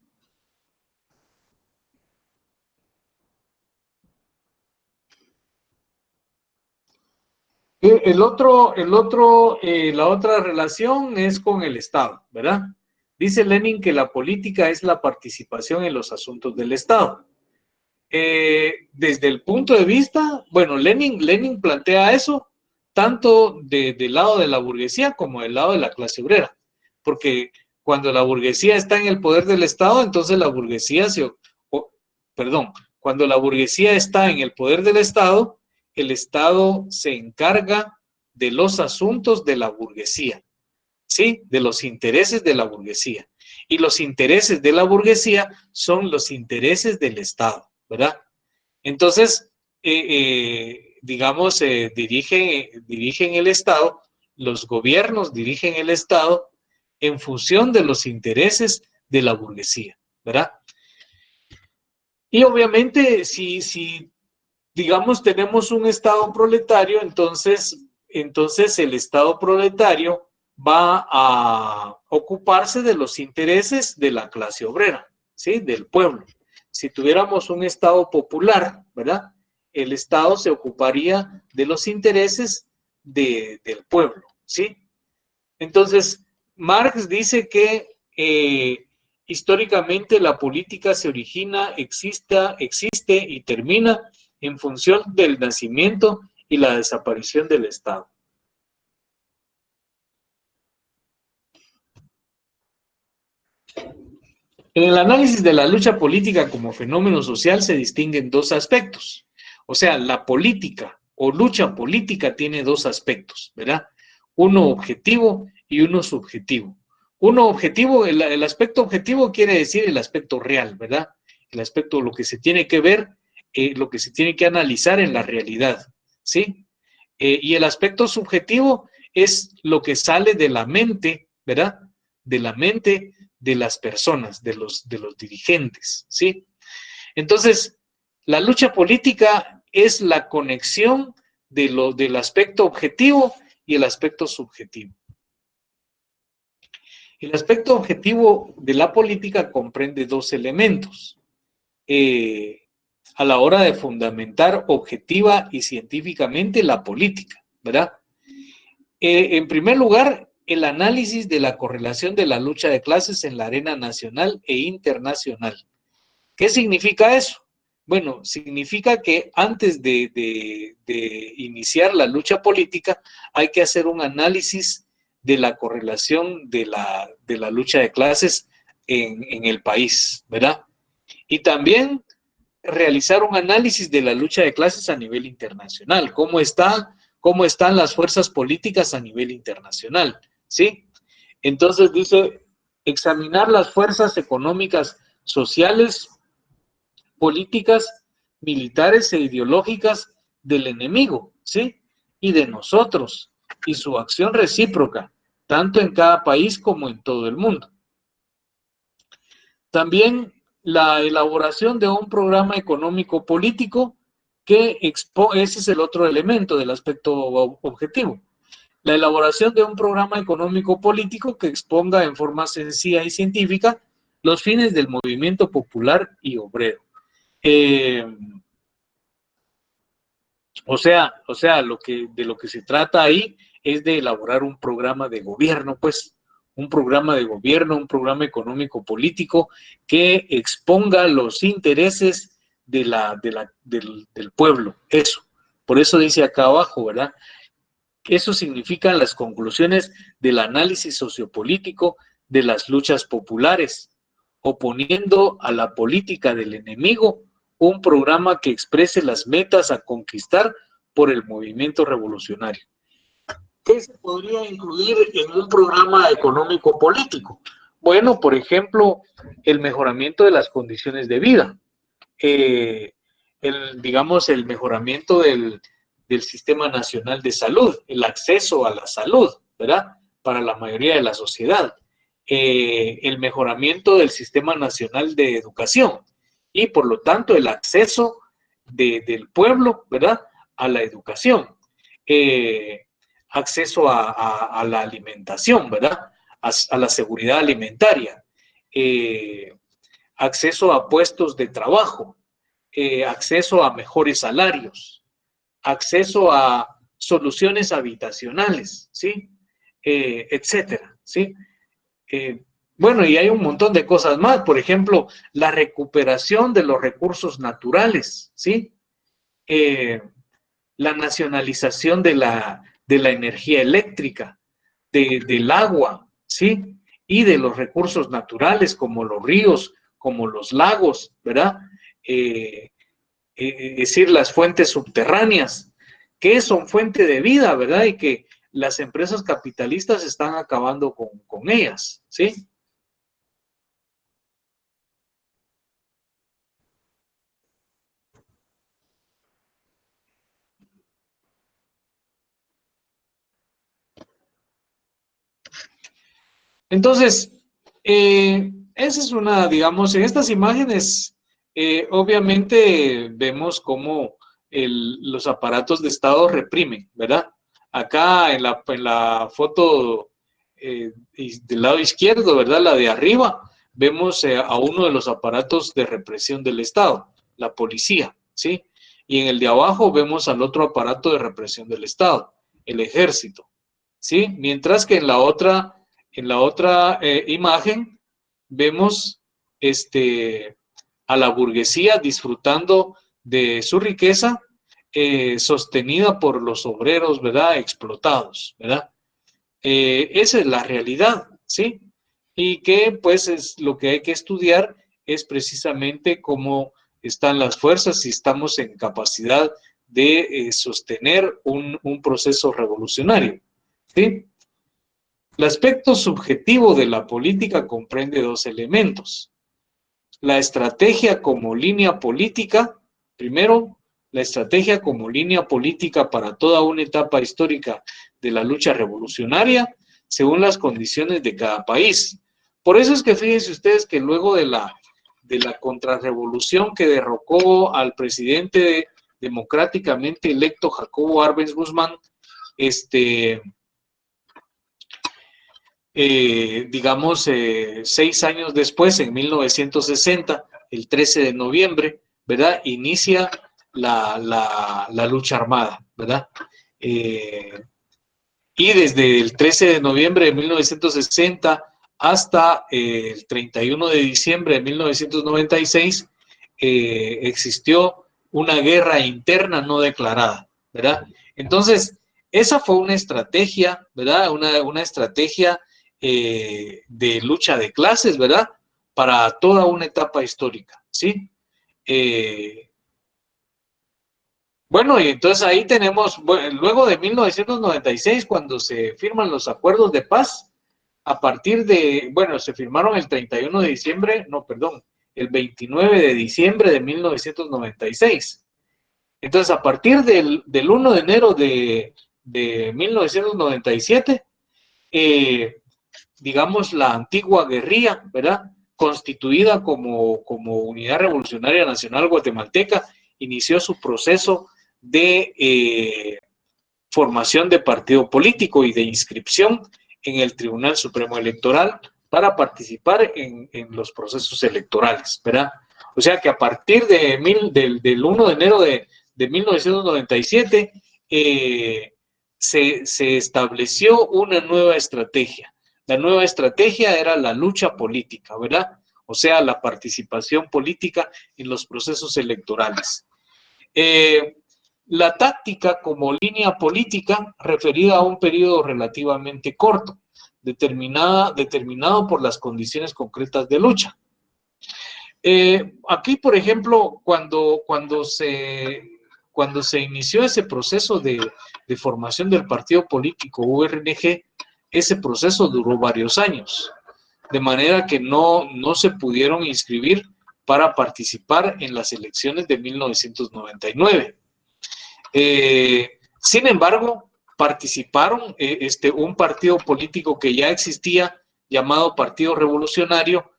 La otra relación es con el Estado, ¿verdad? Dice Lenin que la política es la participación en los asuntos del Estado. Desde el punto de vista, bueno, Lenin plantea eso tanto del lado de la burguesía como del lado de la clase obrera, porque cuando la burguesía está en el poder del Estado, entonces la burguesía perdón, cuando la burguesía está en el poder del Estado, el Estado se encarga de los asuntos de la burguesía, ¿sí? De los intereses de la burguesía. Y los intereses de la burguesía son los intereses del Estado, ¿verdad? Entonces, digamos, dirigen el Estado, los gobiernos dirigen el Estado en función de los intereses de la burguesía, ¿verdad? Y obviamente, si digamos, tenemos un Estado proletario, entonces el Estado proletario va a ocuparse de los intereses de la clase obrera, ¿sí? Del pueblo. Si tuviéramos un Estado popular, ¿verdad? El Estado se ocuparía de los intereses del pueblo, ¿sí? Entonces, Marx dice que históricamente la política se origina, existe y termina en función del nacimiento y la desaparición del Estado. En el análisis de la lucha política como fenómeno social se distinguen dos aspectos. O sea, la política o lucha política tiene dos aspectos, ¿verdad? Uno objetivo y uno subjetivo. Uno objetivo, el aspecto objetivo quiere decir el aspecto real, ¿verdad? El aspecto, lo que se tiene que ver, lo que se tiene que analizar en la realidad, ¿sí? Y el aspecto subjetivo es lo que sale de la mente, ¿verdad? De la mente de las personas, de los dirigentes, ¿sí? Entonces, la lucha política es la conexión del aspecto objetivo y el aspecto subjetivo. El aspecto objetivo de la política comprende dos elementos. A la hora de fundamentar objetiva y científicamente la política, ¿verdad? En primer lugar, el análisis de la correlación de la lucha de clases en la arena nacional e internacional. ¿Qué significa eso? Bueno, significa que antes de iniciar la lucha política hay que hacer un análisis de la correlación de la lucha de clases en el país, ¿verdad? Y también realizar un análisis de la lucha de clases a nivel internacional, cómo están las fuerzas políticas a nivel internacional, ¿sí? Entonces dice, examinar las fuerzas económicas, sociales, políticas, militares e ideológicas del enemigo, ¿sí? Y de nosotros, y su acción recíproca, tanto en cada país como en todo el mundo. También la elaboración de un programa económico político ese es el otro elemento del aspecto objetivo. La elaboración de un programa económico político que exponga en forma sencilla y científica los fines del movimiento popular y obrero. O sea, de lo que se trata ahí es de elaborar un programa de gobierno, pues, un programa de gobierno, un programa económico político que exponga los intereses del pueblo. Eso. Por eso dice acá abajo, ¿verdad? Eso significa las conclusiones del análisis sociopolítico de las luchas populares, oponiendo a la política del enemigo un programa que exprese las metas a conquistar por el movimiento revolucionario. ¿Qué se podría incluir en un programa económico político? Bueno, por ejemplo, el mejoramiento de las condiciones de vida, digamos, el mejoramiento del Sistema Nacional de Salud, el acceso a la salud, ¿verdad? Para la mayoría de la sociedad. El mejoramiento del Sistema Nacional de Educación y, por lo tanto, el acceso del pueblo, ¿verdad?, a la educación. Acceso a la alimentación, ¿verdad?, a la seguridad alimentaria. Acceso a puestos de trabajo, acceso a mejores salarios, acceso a soluciones habitacionales, ¿sí? Etcétera, ¿sí? Bueno, y hay un montón de cosas más. Por ejemplo, la recuperación de los recursos naturales, ¿sí? La nacionalización de la energía eléctrica, del agua, ¿sí? Y de los recursos naturales como los ríos, como los lagos, ¿verdad? Es decir, las fuentes subterráneas, que son fuente de vida, ¿verdad? Y que las empresas capitalistas están acabando con ellas, ¿sí? Entonces, esa es una, digamos, en estas imágenes, obviamente vemos cómo los aparatos de Estado reprimen, ¿verdad? Acá en la foto del lado izquierdo, ¿verdad? La de arriba, vemos a uno de los aparatos de represión del Estado, la policía, ¿sí? Y en el de abajo vemos al otro aparato de represión del Estado, el ejército, ¿sí? Mientras que en la otra imagen vemos a la burguesía disfrutando de su riqueza sostenida por los obreros, ¿verdad? Explotados, ¿verdad? Esa es la realidad, ¿sí? Y que pues es lo que hay que estudiar es precisamente cómo están las fuerzas, si estamos en capacidad de sostener un proceso revolucionario, ¿sí? El aspecto subjetivo de la política comprende dos elementos. La estrategia como línea política, primero, la estrategia como línea política para toda una etapa histórica de la lucha revolucionaria, según las condiciones de cada país. Por eso es que fíjense ustedes que luego de la contrarrevolución que derrocó al presidente democráticamente electo Jacobo Arbenz Guzmán, digamos, 6 años después, en 1960, el 13 de noviembre, ¿verdad? Inicia la lucha armada, ¿verdad? Y desde el 13 de noviembre de 1960 hasta el 31 de diciembre de 1996, existió una guerra interna no declarada, ¿verdad? Entonces, esa fue una estrategia, ¿verdad? Una estrategia de lucha de clases, ¿verdad? Para toda una etapa histórica, ¿sí? Bueno, y entonces ahí tenemos, bueno, luego de 1996, cuando se firman los acuerdos de paz, a partir de, bueno, se firmaron el 31 de diciembre, no, perdón, el 29 de diciembre de 1996. Entonces, a partir del 1 de enero de 1997, digamos, la antigua guerrilla, ¿verdad? Constituida como Unidad Revolucionaria Nacional Guatemalteca, inició su proceso de formación de partido político y de inscripción en el Tribunal Supremo Electoral para participar en los procesos electorales, ¿verdad? O sea que a partir del 1 de enero de 1997 se estableció una nueva estrategia. La nueva estrategia era la lucha política, ¿verdad? O sea, la participación política en los procesos electorales. La táctica como línea política referida a un periodo relativamente corto, determinado por las condiciones concretas de lucha. Aquí, por ejemplo, cuando se inició ese proceso de formación del partido político URNG, ese proceso duró varios años, de manera que no se pudieron inscribir para participar en las elecciones de 1999. Sin embargo, participaron un partido político que ya existía, llamado Partido Revolucionario,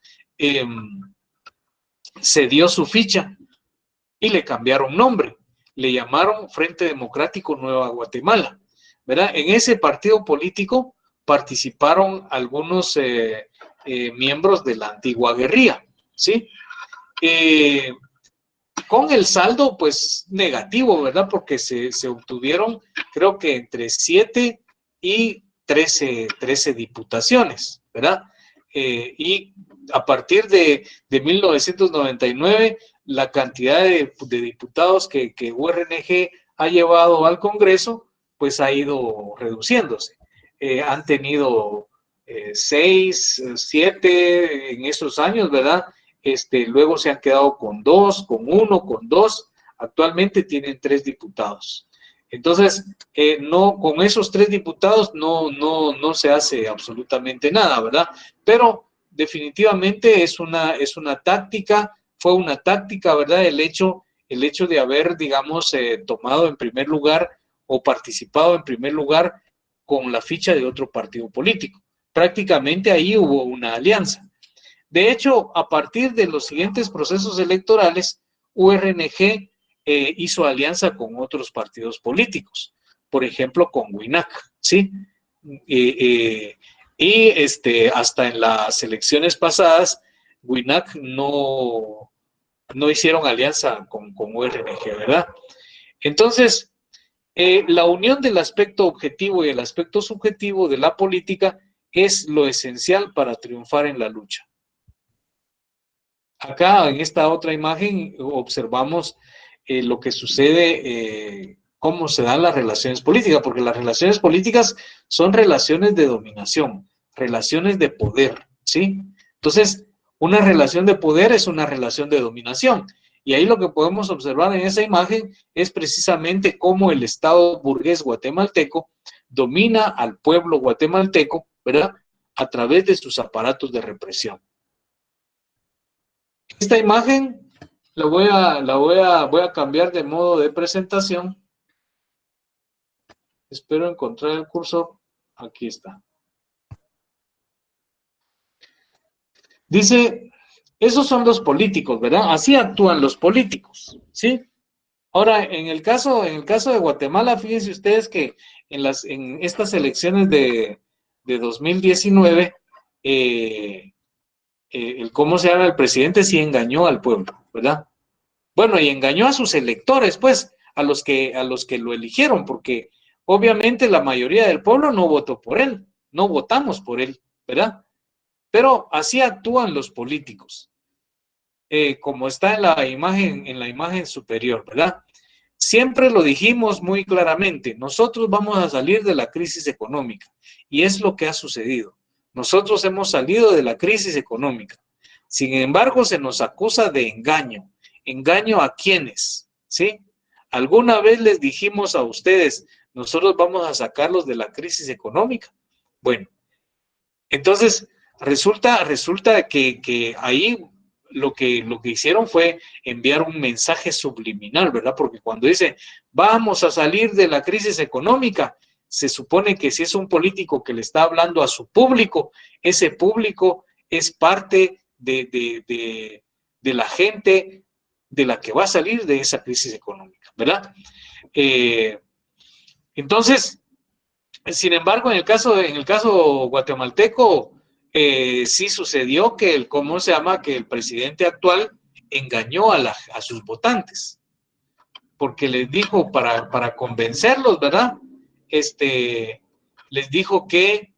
se dio su ficha y le cambiaron nombre. Le llamaron Frente Democrático Nueva Guatemala, ¿verdad? En ese partido político participaron algunos miembros de la antigua guerrilla, ¿sí? Con el saldo, pues, negativo, ¿verdad? Porque se obtuvieron, creo que entre 7 y 13 diputaciones, ¿verdad? Y a partir de 1999, la cantidad de diputados que URNG ha llevado al Congreso, pues ha ido reduciéndose. Han tenido 6, 7 en esos años, ¿verdad? Luego se han quedado con 2, con 1, con 2. Actualmente tienen 3 diputados. Entonces, no, con esos 3 diputados no se hace absolutamente nada, ¿verdad? Pero definitivamente es una táctica, fue una táctica, ¿verdad? El hecho de haber, digamos, tomado en primer lugar o participado en primer lugar con la ficha de otro partido político. Prácticamente ahí hubo una alianza. De hecho, a partir de los siguientes procesos electorales, URNG hizo alianza con otros partidos políticos, por ejemplo, con WINAC, ¿sí? Y hasta en las elecciones pasadas, WINAC no hicieron alianza con URNG, ¿verdad? Entonces, la unión del aspecto objetivo y el aspecto subjetivo de la política es lo esencial para triunfar en la lucha. Acá en esta otra imagen observamos lo que sucede, cómo se dan las relaciones políticas, porque las relaciones políticas son relaciones de dominación, relaciones de poder, ¿sí? Entonces, una relación de poder es una relación de dominación. Y ahí lo que podemos observar en esa imagen es precisamente cómo el Estado burgués guatemalteco domina al pueblo guatemalteco, ¿verdad? A través de sus aparatos de represión. Esta imagen voy a cambiar de modo de presentación. Espero encontrar el cursor. Aquí está. Dice, esos son los políticos, ¿verdad? Así actúan los políticos, ¿sí? Ahora, en el caso de Guatemala, fíjense ustedes que en estas elecciones de 2019, ¿cómo se llama? El presidente sí engañó al pueblo, ¿verdad? Bueno, y engañó a sus electores, pues, a los que lo eligieron, porque obviamente la mayoría del pueblo no votó por él, no votamos por él, ¿verdad? Pero así actúan los políticos, como está en la imagen superior, ¿verdad? Siempre lo dijimos muy claramente, nosotros vamos a salir de la crisis económica, y es lo que ha sucedido. Nosotros hemos salido de la crisis económica. Sin embargo, se nos acusa de engaño. ¿Engaño a quiénes? ¿Sí? ¿Alguna vez les dijimos a ustedes, nosotros vamos a sacarlos de la crisis económica? Bueno, entonces resulta que ahí lo que hicieron fue enviar un mensaje subliminal, ¿verdad? Porque cuando dicen, vamos a salir de la crisis económica, se supone que si es un político que le está hablando a su público, ese público es parte de la gente de la que va a salir de esa crisis económica, ¿verdad? Entonces, sin embargo, en el caso guatemalteco, sí sucedió que ¿cómo se llama? Que el presidente actual engañó a sus votantes, porque les dijo, para convencerlos, ¿verdad? Les dijo que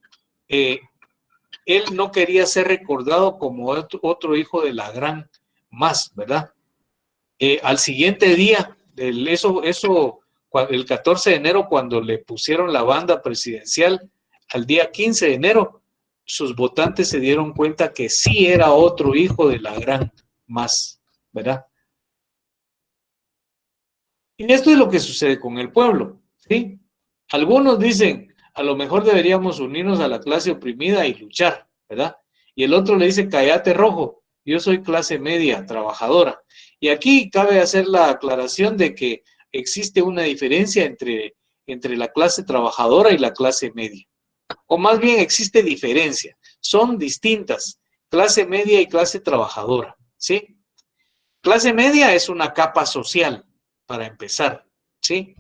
él no quería ser recordado como otro hijo de la gran más, ¿verdad? Al siguiente día, el 14 de enero, cuando le pusieron la banda presidencial, al día 15 de enero, sus votantes se dieron cuenta que sí era otro hijo de la gran más, ¿verdad? Y esto es lo que sucede con el pueblo, ¿sí? Algunos dicen, a lo mejor deberíamos unirnos a la clase oprimida y luchar, ¿verdad? Y el otro le dice, cállate rojo, yo soy clase media, trabajadora. Y aquí cabe hacer la aclaración de que existe una diferencia entre entre la clase trabajadora y la clase media. O más bien existe diferencia, son distintas, clase media y clase trabajadora, ¿sí? Clase media es una capa social, para empezar, ¿sí?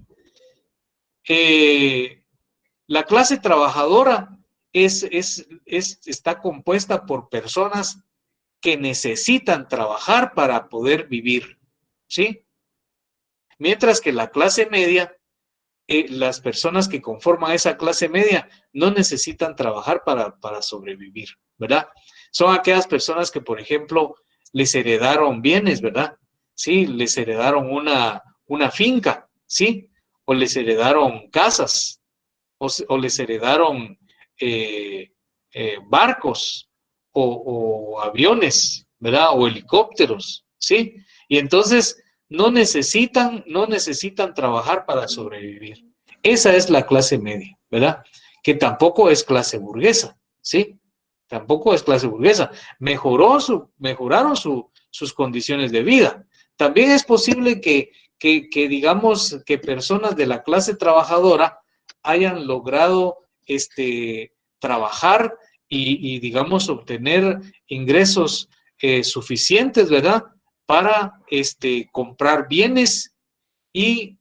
La clase trabajadora está compuesta por personas que necesitan trabajar para poder vivir, ¿sí? Mientras que la clase media, las personas que conforman esa clase media no necesitan trabajar para sobrevivir, ¿verdad? Son aquellas personas que, por ejemplo, les heredaron bienes, ¿verdad? Sí, les heredaron una finca, ¿sí? O les heredaron casas, o les heredaron barcos o aviones, ¿verdad? O helicópteros, ¿sí? Y entonces no necesitan trabajar para sobrevivir. Esa es la clase media, ¿verdad? Que tampoco es clase burguesa, ¿sí? Tampoco es clase burguesa. Mejoraron sus condiciones de vida. También es posible que digamos que personas de la clase trabajadora hayan logrado trabajar digamos, obtener ingresos suficientes, ¿verdad? Para comprar bienes y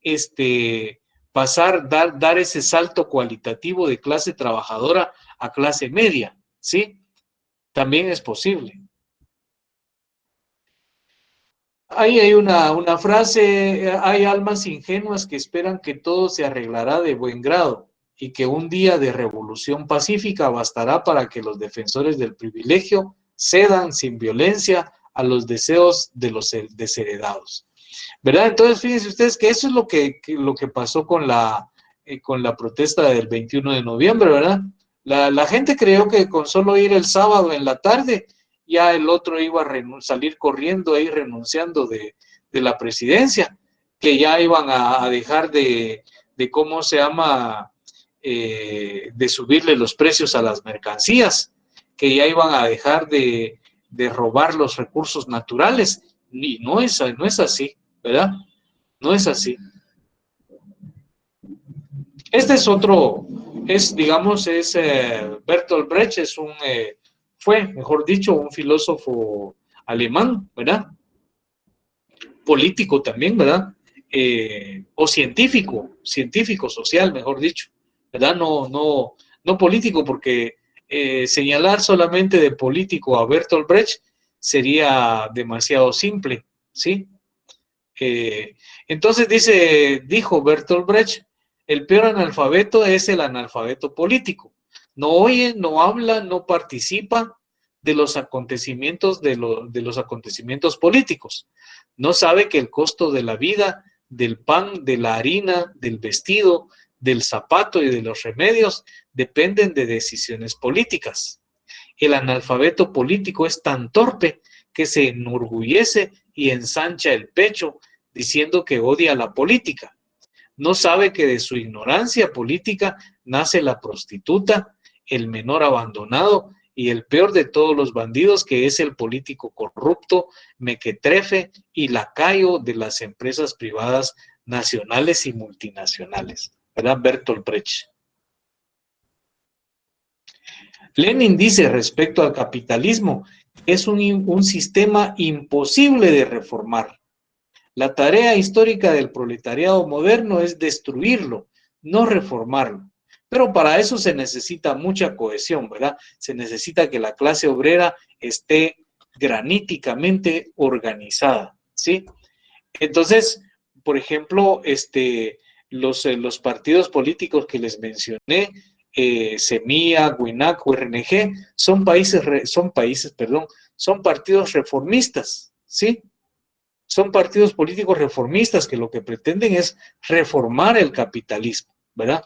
dar ese salto cualitativo de clase trabajadora a clase media, ¿sí? También es posible. Ahí hay una frase, hay almas ingenuas que esperan que todo se arreglará de buen grado y que un día de revolución pacífica bastará para que los defensores del privilegio cedan sin violencia a los deseos de los desheredados. ¿Verdad? Entonces, fíjense ustedes que eso es lo que pasó con la protesta del 21 de noviembre, ¿verdad? La gente creyó que con solo ir el sábado en la tarde, ya el otro iba a salir corriendo ahí renunciando de la presidencia, que ya iban a dejar ¿cómo se llama? De subirle los precios a las mercancías, que ya iban a dejar de robar los recursos naturales. Y no es así, ¿verdad? No es así. Este es otro, digamos, Bertolt Brecht, mejor dicho, un filósofo alemán, ¿verdad? Político también, ¿verdad? O científico social, mejor dicho, ¿verdad? No político, porque señalar solamente de político a Bertolt Brecht sería demasiado simple, ¿sí? Entonces dijo Bertolt Brecht, el peor analfabeto es el analfabeto político. No oye, no habla, no participa de los acontecimientos de los acontecimientos políticos. No sabe que el costo de la vida, del pan, de la harina, del vestido, del zapato y de los remedios dependen de decisiones políticas. El analfabeto político es tan torpe que se enorgullece y ensancha el pecho diciendo que odia la política. No sabe que de su ignorancia política nace la prostituta, el menor abandonado y el peor de todos los bandidos, que es el político corrupto, mequetrefe y lacayo de las empresas privadas nacionales y multinacionales. ¿Verdad? Bertolt Brecht. Lenin dice respecto al capitalismo, es un sistema imposible de reformar. La tarea histórica del proletariado moderno es destruirlo, no reformarlo. Pero para eso se necesita mucha cohesión, ¿verdad? Se necesita que la clase obrera esté graníticamente organizada, ¿sí? Entonces, por ejemplo, los partidos políticos que les mencioné, Semilla, WINAC, URNG, son partidos reformistas, ¿sí? Son partidos políticos reformistas que lo que pretenden es reformar el capitalismo, ¿verdad?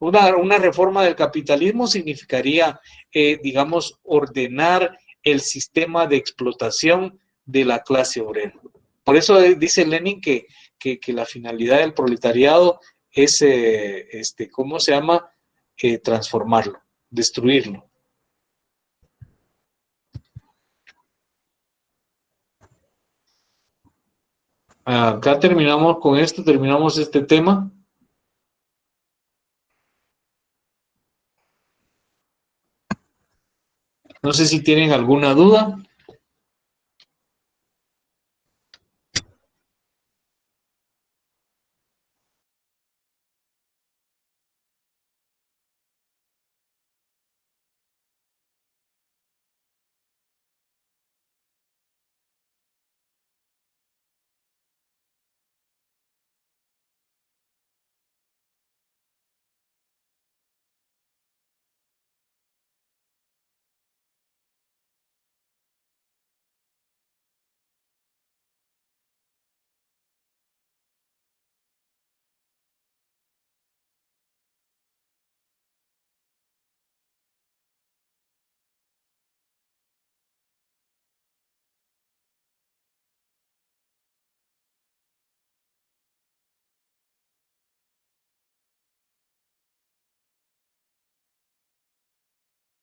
Una reforma del capitalismo significaría, digamos, ordenar el sistema de explotación de la clase obrera. Por eso dice Lenin que la finalidad del proletariado es, ¿cómo se llama? Transformarlo, destruirlo. Acá terminamos con esto, terminamos este tema. No sé si tienen alguna duda.